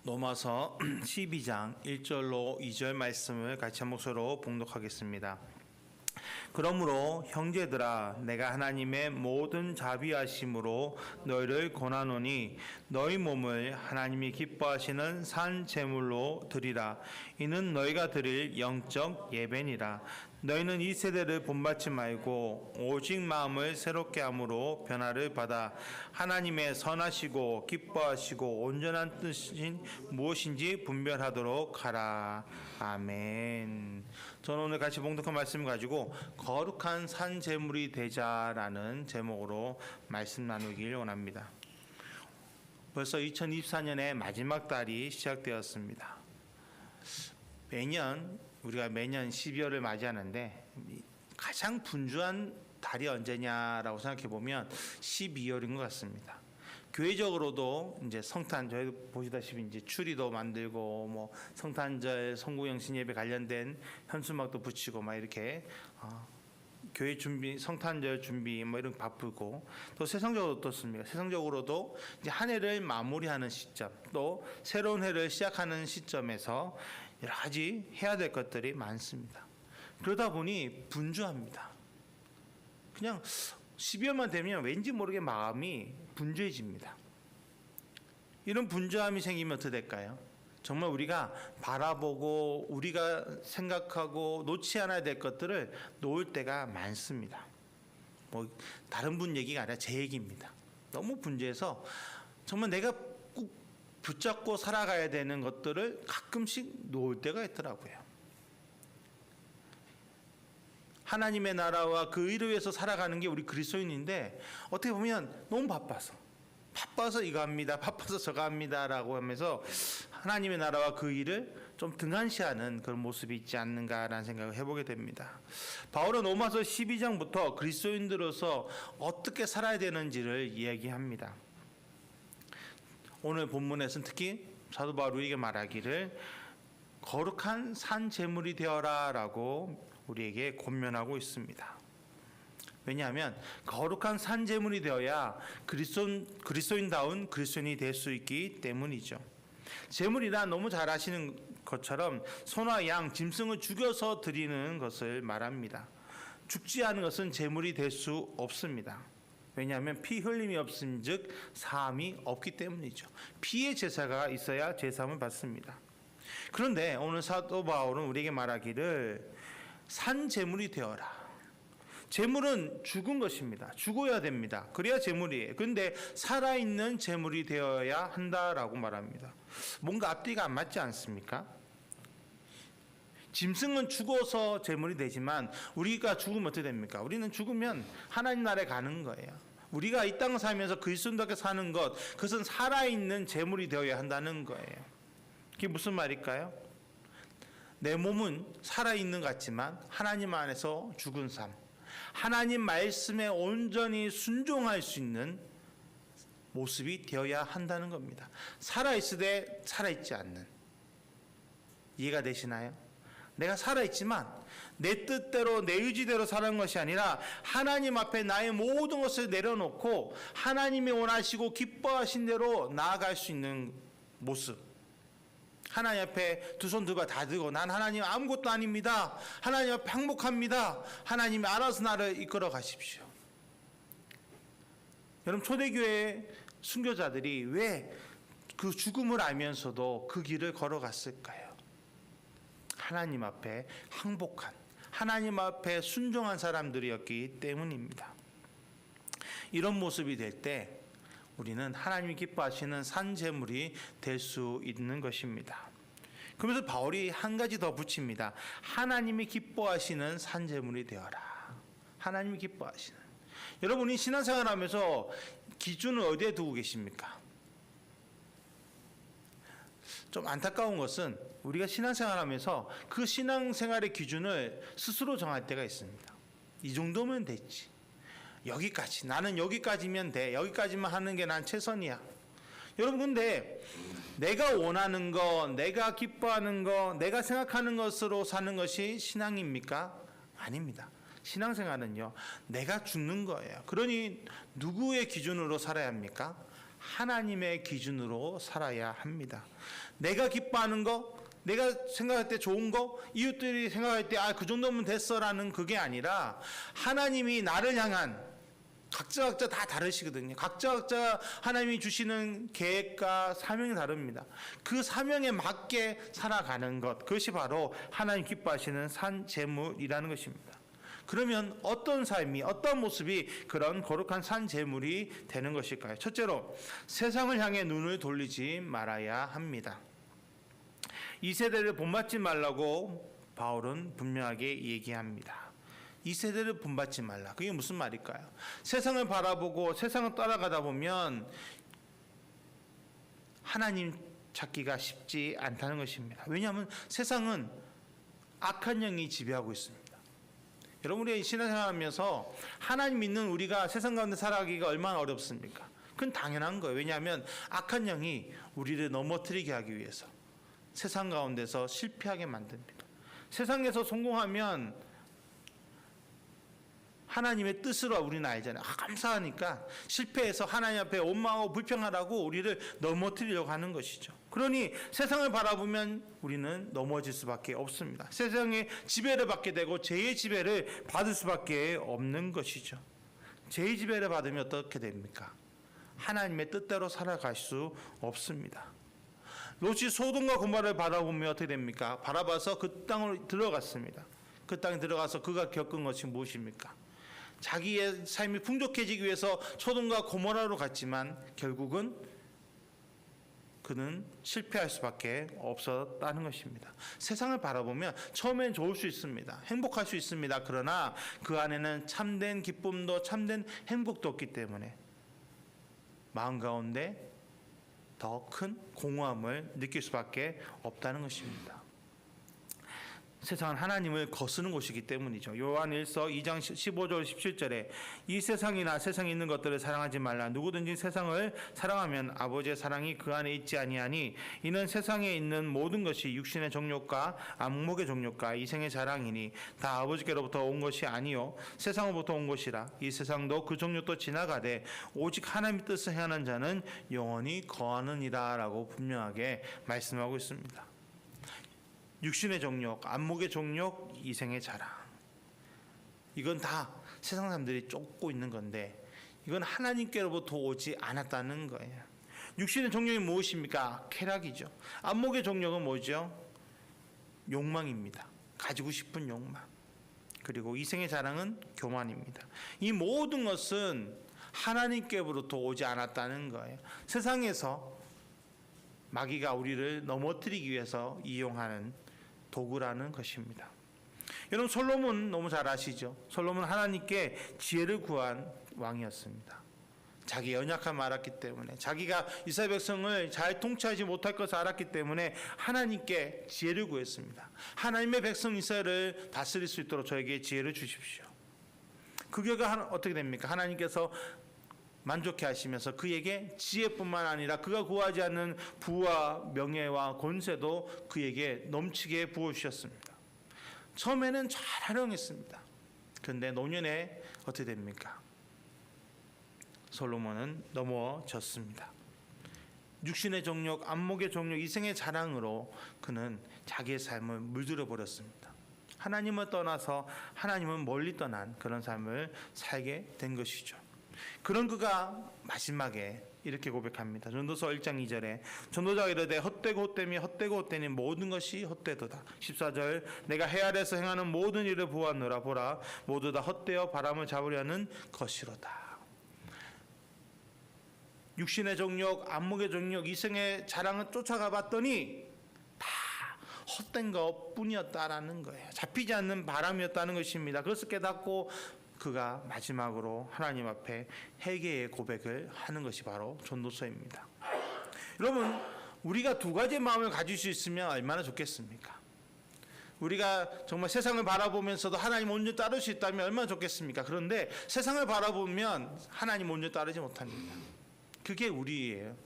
로마서 12장 1절로 2절 말씀을 같이 한 목소리로 봉독하겠습니다. 그러므로 형제들아 내가 하나님의 모든 자비하심으로 너희를 권하노니 너희 몸을 하나님이 기뻐하시는 산 제물로 드리라. 이는 너희가 드릴 영적 예배니라. 너희는 이 세대를 본받지 말고 오직 마음을 새롭게 함으로 변화를 받아 하나님의 선하시고 기뻐하시고 온전한 뜻인 무엇인지 분별하도록 하라. 아멘. 저는 오늘 같이 봉독한 말씀을 가지고 거룩한 산 제물이 되자라는 제목으로 말씀 나누길 원합니다. 벌써 2024년의 마지막 달이 시작되었습니다. 우리가 매년 12월을 맞이하는데 가장 분주한 달이 언제냐라고 생각해 보면 12월인 것 같습니다. 교회적으로도 이제 성탄, 저희 보시다시피 이제 추리도 만들고 뭐 성탄절, 성구영신 예배 관련된 현수막도 붙이고 막 이렇게 교회 준비, 성탄절 준비 뭐 이런 바쁘고, 또 세상적으로 어떻습니까? 세상적으로도 이제 한 해를 마무리하는 시점, 또 새로운 해를 시작하는 시점에서 여러 가지 해야 될 것들이 많습니다. 그러다 보니 분주합니다. 그냥 12월만 되면 왠지 모르게 마음이 분주해집니다. 이런 분주함이 생기면 어떻게 될까요? 정말 우리가 바라보고 우리가 생각하고 놓지 않아야 될 것들을 놓을 때가 많습니다. 뭐 다른 분 얘기가 아니라 제 얘기입니다. 너무 분주해서 정말 내가 꼭 붙잡고 살아가야 되는 것들을 가끔씩 놓을 때가 있더라고요. 하나님의 나라와 그 의를 위해서 살아가는 게 우리 그리스도인인데, 어떻게 보면 너무 바빠서 이거 합니다, 바빠서 저거 합니다라고 하면서 하나님의 나라와 그 일을 좀 등한시하는 그런 모습이 있지 않는가라는 생각을 해보게 됩니다. 바울은 로마서 12장부터 그리스도인들로서 어떻게 살아야 되는지를 이야기합니다. 오늘 본문에서는 특히 사도 바울이 우리에게 말하기를 거룩한 산 제물이 되어라 라고 우리에게 권면하고 있습니다. 왜냐하면 거룩한 산 제물이 되어야 그리스도인다운 그리스도인이 될 수 있기 때문이죠. 제물이란 너무 잘 아시는 것처럼 소나 양, 짐승을 죽여서 드리는 것을 말합니다. 죽지 않은 것은 제물이 될 수 없습니다. 왜냐하면 피 흘림이 없음즉 사함이 없기 때문이죠. 피의 제사가 있어야 제사함을 받습니다. 그런데 오늘 사도 바울은 우리에게 말하기를 산 제물이 되어라. 제물은 죽은 것입니다. 죽어야 됩니다. 그래야 제물이에요. 그런데 살아있는 제물이 되어야 한다라고 말합니다. 뭔가 앞뒤가 안 맞지 않습니까? 짐승은 죽어서 제물이 되지만 우리가 죽으면 어떻게 됩니까? 우리는 죽으면 하나님 나라에 가는 거예요. 우리가 이 땅을 살면서 그리스도인답게 사는 것, 그것은 살아있는 제물이 되어야 한다는 거예요. 그게 무슨 말일까요? 내 몸은 살아있는 것 같지만 하나님 안에서 죽은 삶, 하나님 말씀에 온전히 순종할 수 있는 모습이 되어야 한다는 겁니다. 살아있으되 살아있지 않는. 이해가 되시나요? 내가 살아있지만 내 뜻대로 내 의지대로 사는 것이 아니라 하나님 앞에 나의 모든 것을 내려놓고 하나님이 원하시고 기뻐하신 대로 나아갈 수 있는 모습. 하나님 앞에 두 손 두 발 다 들고 난 하나님 아무것도 아닙니다. 하나님 앞에 행복합니다. 하나님이 알아서 나를 이끌어 가십시오. 여러분, 초대교회 순교자들이 왜 그 죽음을 알면서도 그 길을 걸어갔을까요? 하나님 앞에 항복한, 하나님 앞에 순종한 사람들이었기 때문입니다. 이런 모습이 될 때 우리는 하나님이 기뻐하시는 산 제물이 될 수 있는 것입니다. 그러면서 바울이 한 가지 더 붙입니다. 하나님이 기뻐하시는 산 제물이 되어라. 하나님이 기뻐하시는. 여러분이 신앙생활하면서 기준을 어디에 두고 계십니까? 좀 안타까운 것은 우리가 신앙생활하면서 그 신앙생활의 기준을 스스로 정할 때가 있습니다. 이 정도면 됐지. 여기까지, 나는 여기까지면 돼. 여기까지만 하는 게 난 최선이야. 여러분, 근데 내가 원하는 거, 내가 기뻐하는 거, 내가 생각하는 것으로 사는 것이 신앙입니까? 아닙니다. 신앙생활은요, 내가 죽는 거예요. 그러니 누구의 기준으로 살아야 합니까? 하나님의 기준으로 살아야 합니다. 내가 기뻐하는 거, 내가 생각할 때 좋은 거, 이웃들이 생각할 때 그 정도면 됐어라는 그게 아니라 하나님이 나를 향한 각자 다 다르시거든요. 각자 하나님이 주시는 계획과 사명이 다릅니다. 그 사명에 맞게 살아가는 것, 그것이 바로 하나님 기뻐하시는 산 제물이라는 것입니다. 그러면 어떤 삶이, 어떤 모습이 그런 거룩한 산 제물이 되는 것일까요? 첫째로 세상을 향해 눈을 돌리지 말아야 합니다. 이 세대를 본받지 말라고 바울은 분명하게 얘기합니다. 이 세대를 본받지 말라. 그게 무슨 말일까요? 세상을 바라보고 세상을 따라가다 보면 하나님 찾기가 쉽지 않다는 것입니다. 왜냐하면 세상은 악한 영이 지배하고 있습니다. 여러분, 우리 신앙생활하면서 하나님 믿는 우리가 세상 가운데 살아가기가 얼마나 어렵습니까? 그건 당연한 거예요. 왜냐하면 악한 영이 우리를 넘어뜨리게 하기 위해서 세상 가운데서 실패하게 만듭니다. 세상에서 성공하면 하나님의 뜻으로 우리는 알잖아요. 감사하니까 실패해서 하나님 앞에 원망하고 불평하라고 우리를 넘어뜨리려고 하는 것이죠. 그러니 세상을 바라보면 우리는 넘어질 수밖에 없습니다. 세상의 지배를 받게 되고 죄의 지배를 받을 수밖에 없는 것이죠. 죄의 지배를 받으면 어떻게 됩니까? 하나님의 뜻대로 살아갈 수 없습니다. 롯이 소돔과 고모라를 바라보면 어떻게 됩니까? 바라봐서 그 땅으로 들어갔습니다. 그 땅에 들어가서 그가 겪은 것이 무엇입니까? 자기의 삶이 풍족해지기 위해서 소돔과 고모라로 갔지만 결국은 그는 실패할 수밖에 없었다는 것입니다. 세상을 바라보면 처음엔 좋을 수 있습니다. 행복할 수 있습니다. 그러나 그 안에는 참된 기쁨도 참된 행복도 없기 때문에 마음 가운데 더 큰 공허함을 느낄 수밖에 없다는 것입니다. 세상은 하나님을 거스는 곳이기 때문이죠. 요한일서 2장 15절 17절에 이 세상이나 세상에 있는 것들을 사랑하지 말라. 누구든지 세상을 사랑하면 아버지의 사랑이 그 안에 있지 아니하니 이는 세상에 있는 모든 것이 육신의 정욕과 안목의 정욕과 이생의 자랑이니 다 아버지께로부터 온 것이 아니요 세상으로부터 온 것이라. 이 세상도 그 정욕도 지나가되 오직 하나님의 뜻을 행하는 자는 영원히 거하느니라 라고 분명하게 말씀하고 있습니다. 육신의 정욕, 안목의 정욕, 이생의 자랑. 이건 다 세상 사람들이 쫓고 있는 건데 이건 하나님께로부터 오지 않았다는 거예요. 육신의 정욕이 무엇입니까? 쾌락이죠. 안목의 정욕은 뭐죠? 욕망입니다. 가지고 싶은 욕망. 그리고 이생의 자랑은 교만입니다. 이 모든 것은 하나님께로부터 오지 않았다는 거예요. 세상에서 마귀가 우리를 넘어뜨리기 위해서 이용하는 도구라는 것입니다. 여러분, 솔로몬 너무 잘 아시죠? 솔로몬 하나님께 지혜를 구한 왕이었습니다. 자기 연약함을 알았기 때문에, 자기가 이스라엘 백성을 잘 통치하지 못할 것을 알았기 때문에 하나님께 지혜를 구했습니다. 하나님의 백성 이스라엘을 다스릴 수 있도록 저에게 지혜를 주십시오. 그 결과 어떻게 됩니까? 하나님께서 만족해 하시면서 그에게 지혜뿐만 아니라 그가 구하지 않는 부와 명예와 권세도 그에게 넘치게 부어주셨습니다. 처음에는 잘 활용했습니다. 그런데 노년에 어떻게 됩니까? 솔로몬은 넘어졌습니다. 육신의 정욕, 안목의 정욕, 이생의 자랑으로 그는 자기의 삶을 물들여 버렸습니다. 하나님을 떠나서 하나님은 멀리 떠난 그런 삶을 살게 된 것이죠. 그런 그가 마지막에 이렇게 고백합니다. 전도서 1장 2절에 전도자가 이르되 헛되고 헛됨이 헛되고 헛되니 모든 것이 헛되도다. 14절 내가 해 아래에서 행하는 모든 일을 보았노라. 보라 모두 다 헛되어 바람을 잡으려는 것이로다. 육신의 정욕, 안목의 정욕, 이생의 자랑을 쫓아가 봤더니 다 헛된 것뿐이었다라는 거예요. 잡히지 않는 바람이었다는 것입니다. 그것을 깨닫고 그가 마지막으로 하나님 앞에 회개의 고백을 하는 것이 바로 전도서입니다. 여러분, 우리가 두 가지의 마음을 가질 수 있으면 얼마나 좋겠습니까? 우리가 정말 세상을 바라보면서도 하나님 온전히 따를 수 있다면 얼마나 좋겠습니까? 그런데 세상을 바라보면 하나님 온전히 따르지 못합니다. 그게 우리예요.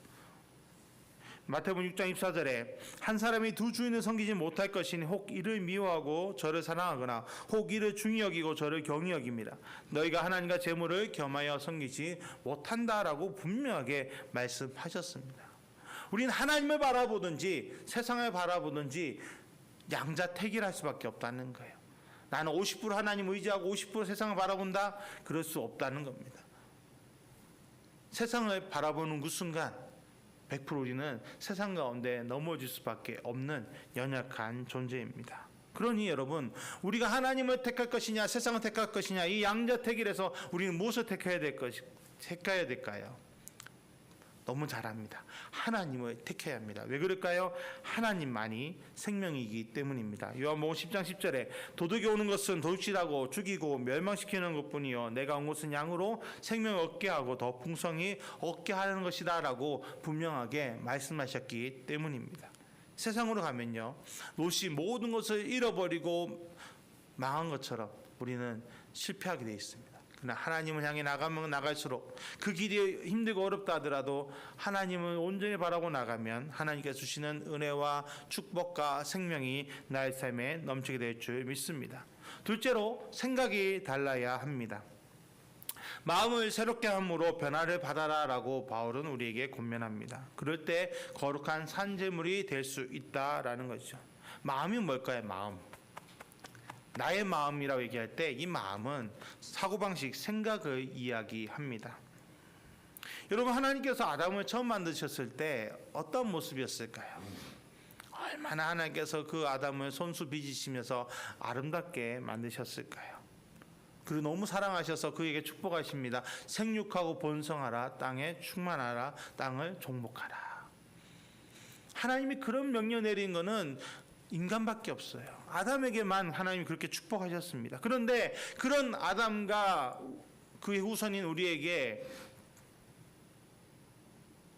마태복음 6장 24절에 한 사람이 두 주인을 섬기지 못할 것이니 혹 이를 미워하고 저를 사랑하거나 혹 이를 중히 여기고 저를 경히 여깁니다. 너희가 하나님과 재물을 겸하여 섬기지 못한다라고 분명하게 말씀하셨습니다. 우리는 하나님을 바라보든지 세상을 바라보든지 양자택일할 수밖에 없다는 거예요. 나는 50% 하나님 의지하고 50% 세상을 바라본다? 그럴 수 없다는 겁니다. 세상을 바라보는 그 순간 100% 우리는 세상 가운데 넘어질 수밖에 없는 연약한 존재입니다. 그러니 여러분, 우리가 하나님을 택할 것이냐 세상을 택할 것이냐 이 양자택일에서 우리는 무엇을 택해야 될까요? 너무 잘 압니다. 하나님을 택해야 합니다. 왜 그럴까요? 하나님만이 생명이기 때문입니다. 요한복음 10장 10절에 도둑이 오는 것은 돌치라고 죽이고 멸망시키는 것뿐이요 내가 온 것은 양으로 생명을 얻게 하고 더 풍성히 얻게 하는 것이다 라고 분명하게 말씀하셨기 때문입니다. 세상으로 가면요 롯이 모든 것을 잃어버리고 망한 것처럼 우리는 실패하게 되어 있습니다. 그러나 하나님을 향해 나가면 나갈수록 그 길이 힘들고 어렵다 하더라도 하나님을 온전히 바라고 나가면 하나님께서 주시는 은혜와 축복과 생명이 나의 삶에 넘치게 될 줄 믿습니다. 둘째로 생각이 달라야 합니다. 마음을 새롭게 함으로 변화를 받아라라고 바울은 우리에게 권면합니다. 그럴 때 거룩한 산재물이 될 수 있다라는 거죠. 마음이 뭘까요? 마음. 나의 마음이라고 얘기할 때 이 마음은 사고방식, 생각을 이야기합니다. 여러분, 하나님께서 아담을 처음 만드셨을 때 어떤 모습이었을까요? 얼마나 하나님께서 그 아담을 손수 빚으시면서 아름답게 만드셨을까요? 그리고 너무 사랑하셔서 그에게 축복하십니다. 생육하고 번성하라, 땅에 충만하라, 땅을 정복하라. 하나님이 그런 명령 내린 거는 인간밖에 없어요. 아담에게만 하나님이 그렇게 축복하셨습니다. 그런데 그런 아담과 그의 후손인 우리에게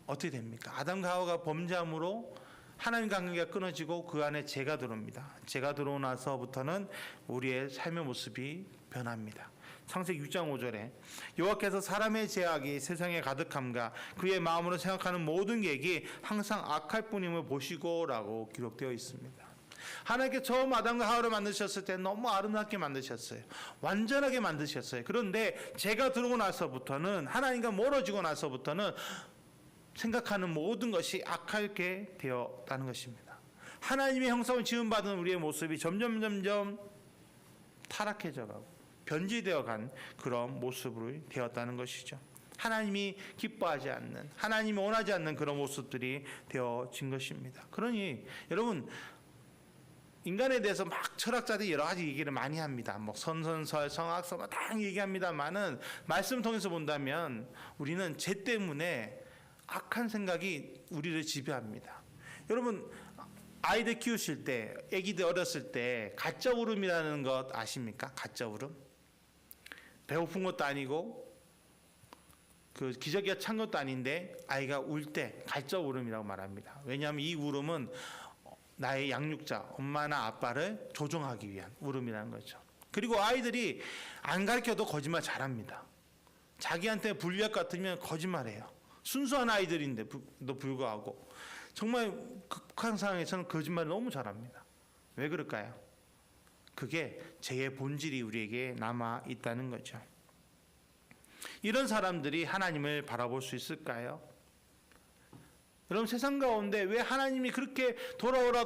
어떻게 됩니까? 아담과 하와가 범죄함으로 하나님과 관계가 끊어지고 그 안에 죄가 들어옵니다. 죄가 들어오고 나서부터는 우리의 삶의 모습이 변합니다. 창세기 6장 5절에 여호와께서 사람의 죄악이 세상에 가득함과 그의 마음으로 생각하는 모든 계획이 항상 악할 뿐임을 보시고라고 기록되어 있습니다. 하나님께 처음 아담과 하와를 만드셨을 때 너무 아름답게 만드셨어요. 완전하게 만드셨어요. 그런데 죄가 들어오고 나서부터는 하나님과 멀어지고 나서부터는 생각하는 모든 것이 악하게 되었다는 것입니다. 하나님의 형상을 지음받은 우리의 모습이 점점 타락해져 가고 변질되어 간 그런 모습으로 되었다는 것이죠. 하나님이 기뻐하지 않는, 하나님이 원하지 않는 그런 모습들이 되어진 것입니다. 그러니 여러분, 인간에 대해서 막 철학자들이 여러 가지 얘기를 많이 합니다. 뭐 선선설, 성악설 다 얘기합니다만은 말씀 통해서 본다면 우리는 죄 때문에 악한 생각이 우리를 지배합니다. 여러분, 아이들 키우실 때, 아기들 어렸을 때 가짜 울음이라는 것 아십니까? 가짜 울음. 배고픈 것도 아니고 그 기저귀가 찬 것도 아닌데 아이가 울 때 가짜 울음이라고 말합니다. 왜냐하면 이 울음은 나의 양육자, 엄마나 아빠를 조종하기 위한 울음이라는 거죠. 그리고 아이들이 안 가르쳐도 거짓말 잘합니다. 자기한테 불리할 것 같으면 거짓말해요. 순수한 아이들인데도 불구하고 정말 극한 상황에서는 거짓말을 너무 잘합니다. 왜 그럴까요? 그게 죄의 본질이 우리에게 남아 있다는 거죠. 이런 사람들이 하나님을 바라볼 수 있을까요? 여러분, 세상 가운데 왜 하나님이 그렇게 돌아오라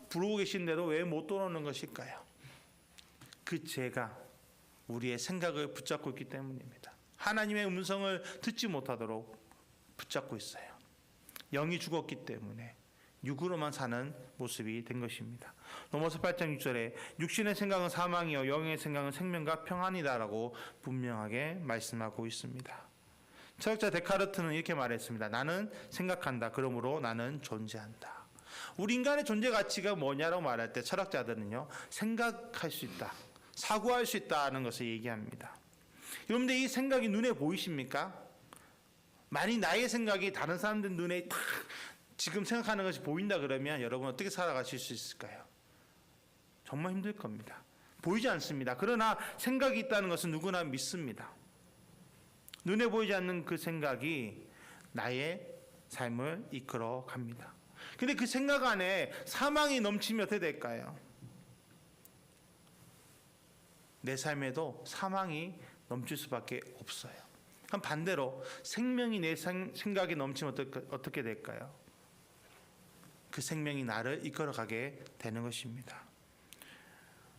부르고 계신데도 왜 못 돌아오는 것일까요? 그 죄가 우리의 생각을 붙잡고 있기 때문입니다. 하나님의 음성을 듣지 못하도록 붙잡고 있어요. 영이 죽었기 때문에 육으로만 사는 모습이 된 것입니다. 로마서 8장 6절에 육신의 생각은 사망이요 영의 생각은 생명과 평안이다라고 분명하게 말씀하고 있습니다. 철학자 데카르트는 이렇게 말했습니다. 나는 생각한다. 그러므로 나는 존재한다. 우리 인간의 존재 가치가 뭐냐라고 말할 때 철학자들은요, 생각할 수 있다, 사고할 수 있다는 것을 얘기합니다. 여러분들, 이 생각이 눈에 보이십니까? 만약 나의 생각이 다른 사람들 눈에 딱 지금 생각하는 것이 보인다 그러면 여러분 어떻게 살아가실 수 있을까요? 정말 힘들 겁니다. 보이지 않습니다. 그러나 생각이 있다는 것은 누구나 믿습니다. 눈에 보이지 않는 그 생각이 나의 삶을 이끌어 갑니다. 근데 그 생각 안에 사망이 넘치면 어떻게 될까요? 내 삶에도 사망이 넘칠 수밖에 없어요. 그럼 반대로 생명이 내 생각에 넘치면 어떻게 될까요? 그 생명이 나를 이끌어가게 되는 것입니다.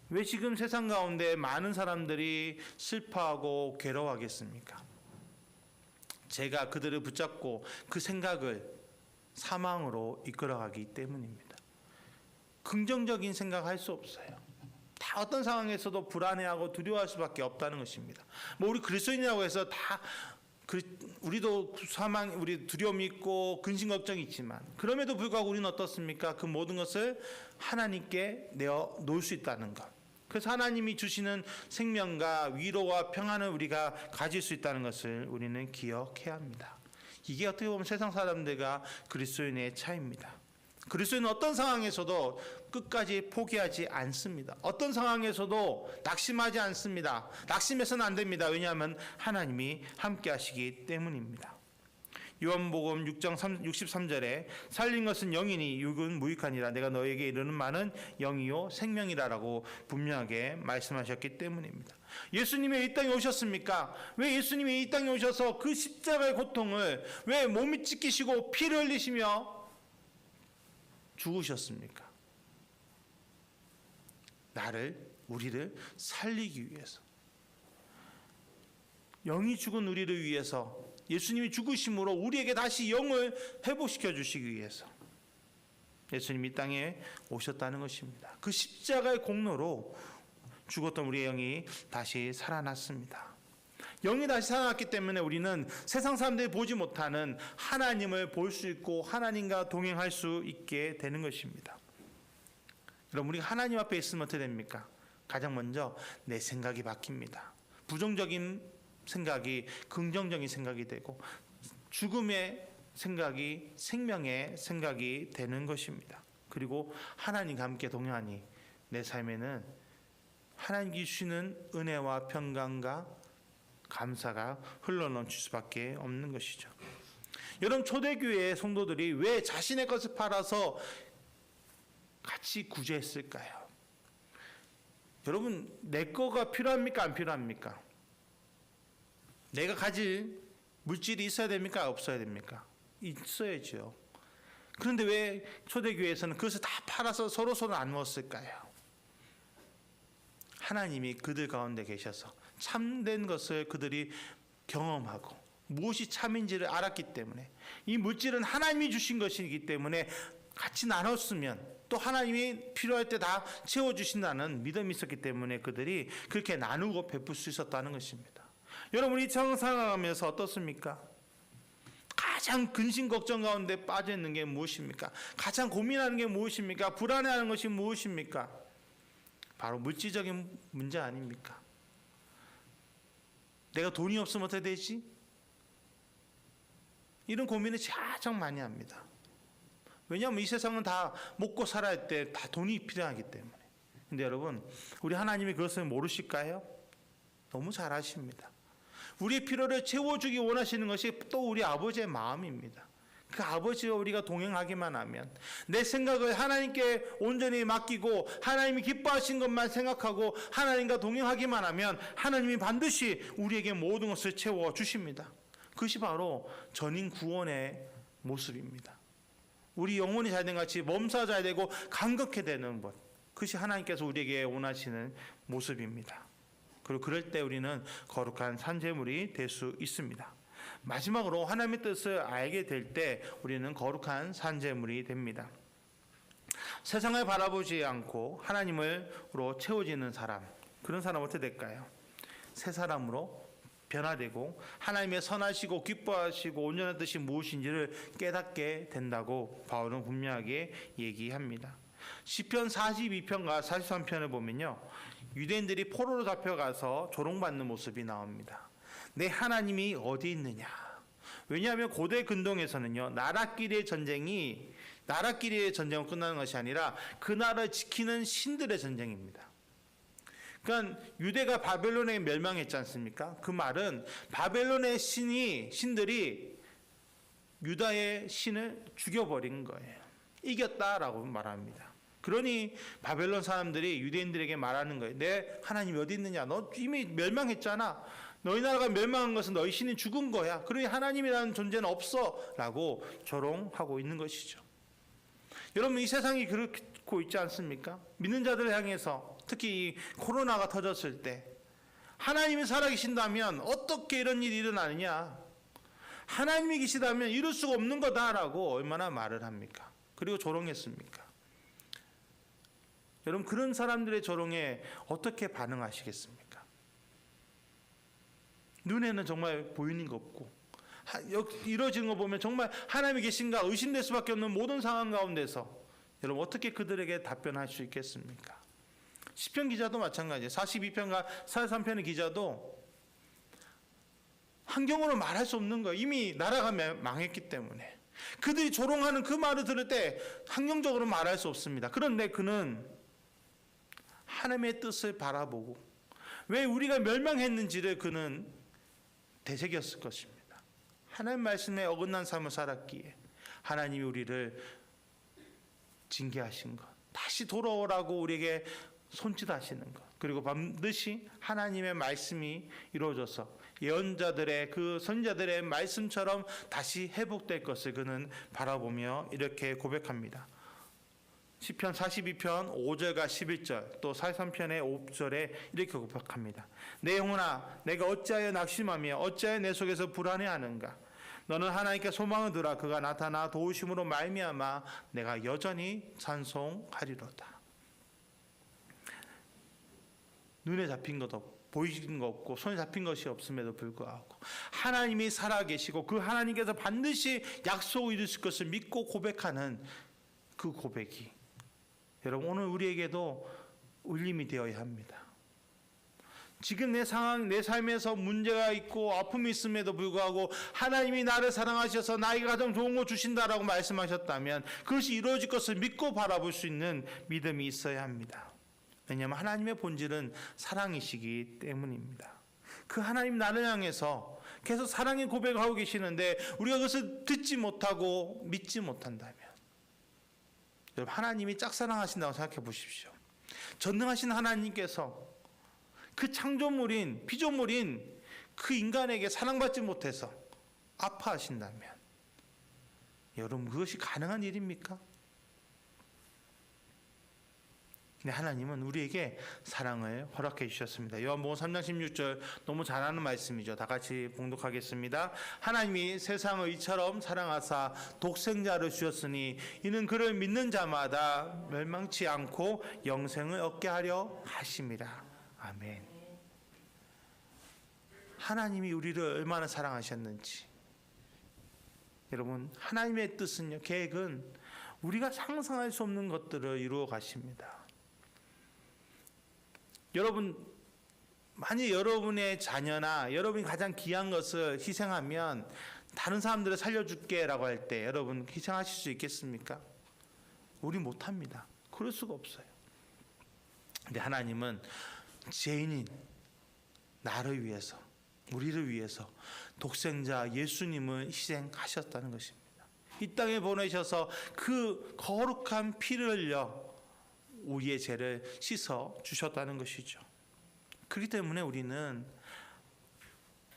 왜 지금 세상 가운데 많은 사람들이 슬퍼하고 괴로워하겠습니까? 제가 그들을 붙잡고 그 생각을 사망으로 이끌어가기 때문입니다. 긍정적인 생각할 수 없어요. 다 어떤 상황에서도 불안해하고 두려워할 수밖에 없다는 것입니다. 뭐 우리 그리스도인이라고 해서 다 우리도 우리 두려움이 있고 근심 걱정이 있지만 그럼에도 불구하고 우리는 어떻습니까? 그 모든 것을 하나님께 내어 놓을 수 있다는 것. 그래서 하나님이 주시는 생명과 위로와 평안을 우리가 가질 수 있다는 것을 우리는 기억해야 합니다. 이게 어떻게 보면 세상 사람들과 그리스도인의 차이입니다. 그리스도인은 어떤 상황에서도 끝까지 포기하지 않습니다. 어떤 상황에서도 낙심하지 않습니다. 낙심해서는 안 됩니다. 왜냐하면 하나님이 함께 하시기 때문입니다. 요한복음 6장 63절에 살린 것은 영이니 육은 무익하니라 내가 너에게 이르는 말은 영이요 생명이라라고 분명하게 말씀하셨기 때문입니다. 예수님이 이 땅에 오셨습니까? 왜 예수님이 이 땅에 오셔서 그 십자가의 고통을 왜 몸이 찢기시고 피를 흘리시며 죽으셨습니까? 우리를 살리기 위해서. 영이 죽은 우리를 위해서 예수님이 죽으심으로 우리에게 다시 영을 회복시켜 주시기 위해서 예수님이 이 땅에 오셨다는 것입니다. 그 십자가의 공로로 죽었던 우리의 영이 다시 살아났습니다. 영이 다시 살아났기 때문에 우리는 세상 사람들이 보지 못하는 하나님을 볼 수 있고 하나님과 동행할 수 있게 되는 것입니다. 그럼 우리가 하나님 앞에 있으면 어떻게 됩니까? 가장 먼저 내 생각이 바뀝니다. 부정적인 생각이 긍정적인 생각이 되고 죽음의 생각이 생명의 생각이 되는 것입니다. 그리고 하나님과 함께 동행하니 내 삶에는 하나님이 주시는 은혜와 평강과 감사가 흘러넘칠 수밖에 없는 것이죠. 여러분 초대교회의 성도들이 왜 자신의 것을 팔아서 같이 구제했을까요? 여러분 내 거가 필요합니까? 안 필요합니까? 내가 가질 물질이 있어야 됩니까? 없어야 됩니까? 있어야죠. 그런데 왜 초대교회에서는 그것을 다 팔아서 서로 나누었을까요? 하나님이 그들 가운데 계셔서 참된 것을 그들이 경험하고 무엇이 참인지를 알았기 때문에 이 물질은 하나님이 주신 것이기 때문에 같이 나눴으면 또 하나님이 필요할 때 다 채워주신다는 믿음이 있었기 때문에 그들이 그렇게 나누고 베풀 수 있었다는 것입니다. 여러분 이 상상하면서 어떻습니까? 가장 근심 걱정 가운데 빠져 있는 게 무엇입니까? 가장 고민하는 게 무엇입니까? 불안해하는 것이 무엇입니까? 바로 물질적인 문제 아닙니까? 내가 돈이 없으면 어떻게 되지? 이런 고민을 가장 많이 합니다. 왜냐하면 이 세상은 다 먹고 살아야 할 때 다 돈이 필요하기 때문에. 근데 여러분 우리 하나님이 그것을 모르실까요? 너무 잘 아십니다. 우리의 필요를 채워주기 원하시는 것이 또 우리 아버지의 마음입니다. 그 아버지와 우리가 동행하기만 하면 내 생각을 하나님께 온전히 맡기고 하나님이 기뻐하신 것만 생각하고 하나님과 동행하기만 하면 하나님이 반드시 우리에게 모든 것을 채워주십니다. 그것이 바로 전인 구원의 모습입니다. 우리 영혼이 잘된 같이 몸사 잘 되고 강건케 되는 것, 그것이 하나님께서 우리에게 원하시는 모습입니다. 그리고 그럴 때 우리는 거룩한 산제물이 될 수 있습니다. 마지막으로 하나님의 뜻을 알게 될 때 우리는 거룩한 산제물이 됩니다. 세상을 바라보지 않고 하나님으로 채워지는 사람, 그런 사람은 어떻게 될까요? 새 사람으로 변화되고 하나님의 선하시고 기뻐하시고 온전한 뜻이 무엇인지를 깨닫게 된다고 바울은 분명하게 얘기합니다. 시편 42편과 43편을 보면요, 유대인들이 포로로 잡혀가서 조롱받는 모습이 나옵니다. 내 하나님이 어디 있느냐? 왜냐하면 고대 근동에서는요, 나라끼리의 전쟁은 끝나는 것이 아니라 그 나라를 지키는 신들의 전쟁입니다. 그러니까 유대가 바벨론에 멸망했지 않습니까? 그 말은 바벨론의 신들이 유다의 신을 죽여버린 거예요. 이겼다라고 말합니다. 그러니 바벨론 사람들이 유대인들에게 말하는 거예요. 내 하나님이 어디 있느냐? 너 이미 멸망했잖아. 너희 나라가 멸망한 것은 너희 신이 죽은 거야. 그러니 하나님이라는 존재는 없어 라고 조롱하고 있는 것이죠. 여러분, 이 세상이 그렇고 있지 않습니까? 믿는 자들을 향해서 특히 이 코로나가 터졌을 때 하나님이 살아계신다면 어떻게 이런 일이 일어나느냐? 하나님이 계시다면 이룰 수가 없는 거다라고 얼마나 말을 합니까? 그리고 조롱했습니까? 여러분, 그런 사람들의 조롱에 어떻게 반응하시겠습니까? 눈에는 정말 보이는 거 없고 이루어지는 거 보면 정말 하나님이 계신가 의심될 수밖에 없는 모든 상황 가운데서 여러분 어떻게 그들에게 답변할 수 있겠습니까? 시편 기자도 마찬가지예요. 42편과 43편의 기자도 환경으로 말할 수 없는 거예요. 이미 나라가 망했기 때문에. 그들이 조롱하는 그 말을 들을 때 환경적으로 말할 수 없습니다. 그런데 그는 하나님의 뜻을 바라보고 왜 우리가 멸망했는지를 그는 되새겼을 것입니다. 하나님 말씀에 어긋난 삶을 살았기에 하나님이 우리를 징계하신 것, 다시 돌아오라고 우리에게 손짓하시는 것, 그리고 반드시 하나님의 말씀이 이루어져서 예언자들의 그 선지자들의 말씀처럼 다시 회복될 것을 그는 바라보며 이렇게 고백합니다. 시편 42편 5절과 11절 또 43편의 5절에 이렇게 고백합니다. 내 영혼아 내가 어찌하여 낙심하며 어찌하여 내 속에서 불안해하는가? 너는 하나님께 소망을 두라. 그가 나타나 도우심으로 말미암아 내가 여전히 찬송하리로다. 눈에 잡힌 것 없고 보이는 것 없고 손에 잡힌 것이 없음에도 불구하고 하나님이 살아계시고 그 하나님께서 반드시 약속을 이루실 것을 믿고 고백하는 그 고백이 여러분 오늘 우리에게도 울림이 되어야 합니다. 지금 내 상황, 내 삶에서 문제가 있고 아픔이 있음에도 불구하고 하나님이 나를 사랑하셔서 나에게 가장 좋은 거 주신다라고 말씀하셨다면 그것이 이루어질 것을 믿고 바라볼 수 있는 믿음이 있어야 합니다. 왜냐하면 하나님의 본질은 사랑이시기 때문입니다. 그 하나님 나를 향해서 계속 사랑의 고백을 하고 계시는데 우리가 그것을 듣지 못하고 믿지 못한다면 여러분 하나님이 짝사랑하신다고 생각해 보십시오. 전능하신 하나님께서 그 창조물인 피조물인 그 인간에게 사랑받지 못해서 아파하신다면 여러분 그것이 가능한 일입니까? 근데 하나님은 우리에게 사랑을 허락해 주셨습니다. 요한복음 3장 16절 너무 잘 아는 말씀이죠. 다 같이 봉독하겠습니다. 하나님이 세상을 이처럼 사랑하사 독생자를 주셨으니 이는 그를 믿는 자마다 멸망치 않고 영생을 얻게 하려 하심이라. 아멘. 하나님이 우리를 얼마나 사랑하셨는지 여러분 하나님의 뜻은요 계획은 우리가 상상할 수 없는 것들을 이루어 가십니다. 여러분 만약 여러분의 자녀나 여러분이 가장 귀한 것을 희생하면 다른 사람들을 살려줄게 라고 할 때 여러분 희생하실 수 있겠습니까? 우리 못합니다. 그럴 수가 없어요. 근데 하나님은 죄인인 나를 위해서 우리를 위해서 독생자 예수님을 희생하셨다는 것입니다. 이 땅에 보내셔서 그 거룩한 피를 흘려 우리의 죄를 씻어 주셨다는 것이죠. 그렇기 때문에 우리는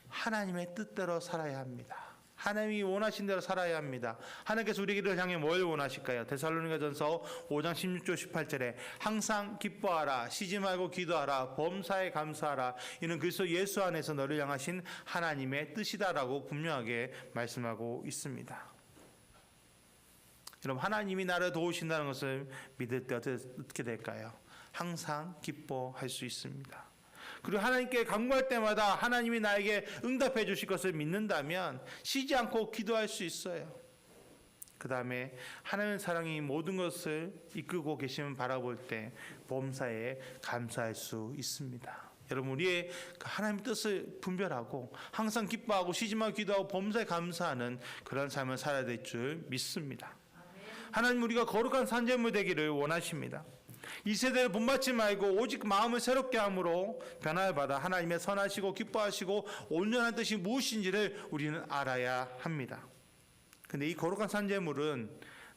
하나님의 뜻대로 살아야 합니다. 하나님이 원하신 대로 살아야 합니다. 하나님께서 우리를 향해 뭘 원하실까요? 데살로니가전서 5장 16절 18절에 항상 기뻐하라 쉬지 말고 기도하라 범사에 감사하라 이는 그리스도 예수 안에서 너를 향하신 하나님의 뜻이다라고 분명하게 말씀하고 있습니다. 여러분 하나님이 나를 도우신다는 것을 믿을 때 어떻게 될까요? 항상 기뻐할 수 있습니다. 그리고 하나님께 간구할 때마다 하나님이 나에게 응답해 주실 것을 믿는다면 쉬지 않고 기도할 수 있어요. 그 다음에 하나님의 사랑이 모든 것을 이끌고 계심을 바라볼 때 범사에 감사할 수 있습니다. 여러분 우리의 하나님의 뜻을 분별하고 항상 기뻐하고 쉬지 말고 기도하고 범사에 감사하는 그런 삶을 살아야 될 줄 믿습니다. 하나님 우리가 거룩한 산재물 되기를 원하십니다. 이 세대를 본받지 말고 오직 마음을 새롭게 함으로 변화를 받아 하나님의 선하시고 기뻐하시고 온전한 뜻이 무엇인지를 우리는 알아야 합니다. 근데 이 거룩한 산재물은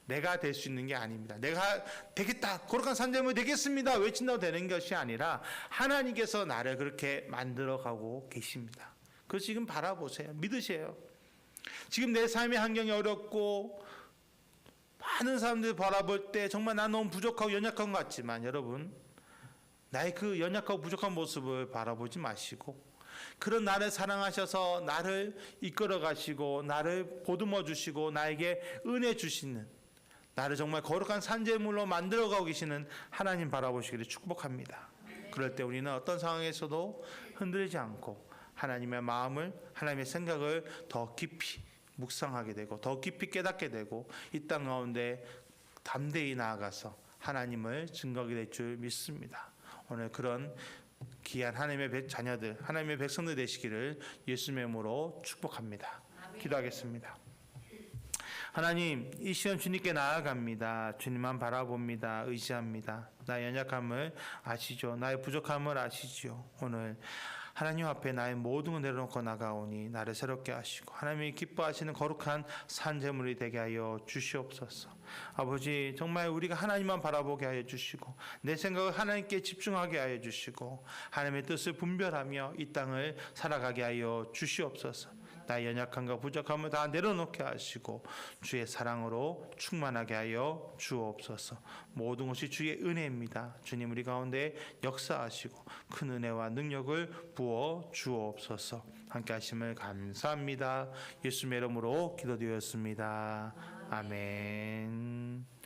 내가 될 수 있는 게 아닙니다. 내가 되겠다, 거룩한 산재물 되겠습니다 외친다고 되는 것이 아니라 하나님께서 나를 그렇게 만들어가고 계십니다. 그래서 지금 바라보세요. 믿으세요. 지금 내 삶의 환경이 어렵고 많은 사람들이 바라볼 때 정말 난 너무 부족하고 연약한 것 같지만, 여러분, 나의 그 연약하고 부족한 모습을 바라보지 마시고 그런 나를 사랑하셔서 나를 이끌어 가시고 나를 보듬어 주시고 나에게 은혜 주시는, 나를 정말 거룩한 산재물로 만들어가고 계시는 하나님 바라보시기를 축복합니다. 그럴 때 우리는 어떤 상황에서도 흔들리지 않고 하나님의 마음을, 하나님의 생각을 더 깊이 묵상하게 되고 더 깊이 깨닫게 되고 이 땅 가운데 담대히 나아가서 하나님을 증거하게 될 줄 믿습니다. 오늘 그런 귀한 하나님의 자녀들, 하나님의 백성들 되시기를 예수님의 이름으로 축복합니다. 기도하겠습니다. 하나님, 이 시간 주님께 나아갑니다. 주님만 바라봅니다. 의지합니다. 나의 연약함을 아시죠. 나의 부족함을 아시죠. 오늘 하나님 앞에 나의 모든 걸 내려놓고 나가오니 나를 새롭게 하시고 하나님이 기뻐하시는 거룩한 산재물이 되게 하여 주시옵소서. 아버지, 정말 우리가 하나님만 바라보게 하여 주시고 내 생각을 하나님께 집중하게 하여 주시고 하나님의 뜻을 분별하며 이 땅을 살아가게 하여 주시옵소서. 나의 연약함과 부족함을 다 내려놓게 하시고 주의 사랑으로 충만하게 하여 주옵소서. 모든 것이 주의 은혜입니다. 주님, 우리 가운데 역사하시고 큰 은혜와 능력을 부어 주옵소서. 함께 하심을 감사합니다. 예수님의 이름으로 기도드렸습니다. 아멘.